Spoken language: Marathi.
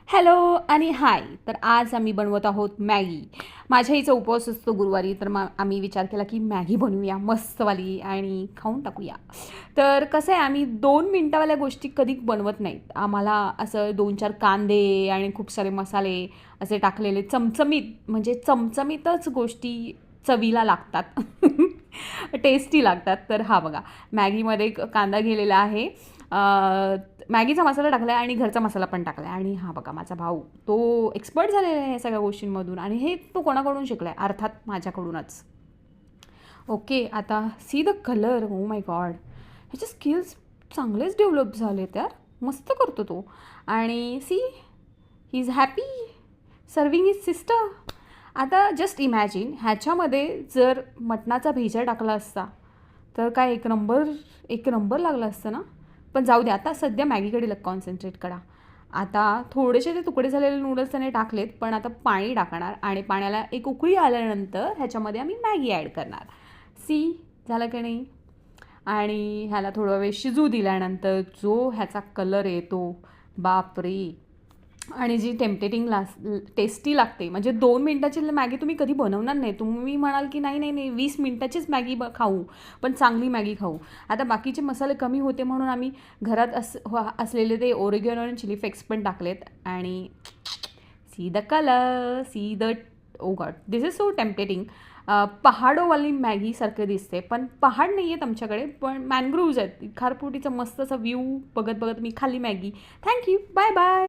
हॅलो आणि हाय. तर आज आम्ही बनवत आहोत मॅगी. माझ्या आईचा उपवास असतो गुरुवारी, तर मग आम्ही विचार केला की मॅगी बनवूया मस्तवाली आणि खाऊन टाकूया. तर कसं आहे, आम्ही 2 मिनटावाल्या गोष्टी कधी बनवत नाहीत. आम्हाला असं 2-4 कांदे आणि खूप सारे मसाले असे टाकलेले चमचमीत, म्हणजे चमचमीतच गोष्टी चवीला लागतात. टेस्टी लागतात. तर हा बघा, मॅगीमध्ये एक कांदा गेलेला आहे, मॅगीचा मसाला टाकला आहे आणि घरचा मसाला पण टाकला आहे. आणि हा बघा माझा भाऊ, तो एक्सपर्ट झालेला आहे या सगळ्या गोष्टींमधून, आणि हे तो कोणाकडून शिकला आहे? अर्थात माझ्याकडूनच. ओके, आता see the colour. Oh my god, ह्याचे स्किल्स चांगलेच डेव्हलप झालेत यार. मस्त करतो तो. आणि see, he is happy serving his sister. आता जस्ट इमॅजिन, ह्याच्यामध्ये जर मटणाचा भेजा टाकला असता तर काय एक नंबर लागला असतं ना. पण जाऊ द्या, आता सध्या मॅगीकडे कॉन्सन्ट्रेट करा. आता थोडेसे ते तुकडे झालेले नूडल्स त्याने टाकलेत, पण आता पाणी टाकणार आणि पाण्याला एक उकळी आल्यानंतर ह्याच्यामध्ये आम्ही मॅगी ॲड करणार. सी, झालं की नाही? आणि ह्याला थोडा वेळ शिजू दिल्यानंतर जो ह्याचा कलर येतो, बापरे. आणि जी टेम्पटेटिंग टेस्टी लागते. म्हणजे 2 मिनटाची मॅगी तुम्ही कधी बनवणार नाही. तुम्ही म्हणाल की नाही नाही नाही, 20 मिनटाचीच मॅगी खाऊ, पण चांगली मॅगी खाऊ. आता बाकीचे मसाले कमी होते म्हणून आम्ही घरात असलेले ते ओरिगॅनो आणि चिली फ्लेक्स पण टाकलेत. आणि see the colour, see the, oh god, this is so tempting. पहाडोवाली मॅगीसारखं दिसते, पण पहाड नाही आहेत आमच्याकडे, पण मॅनग्रोव्ज आहेत. खारफुटीचा मस्त असा व्ह्यू बघत बघत मी खाल्ली मॅगी. Thank you, bye bye.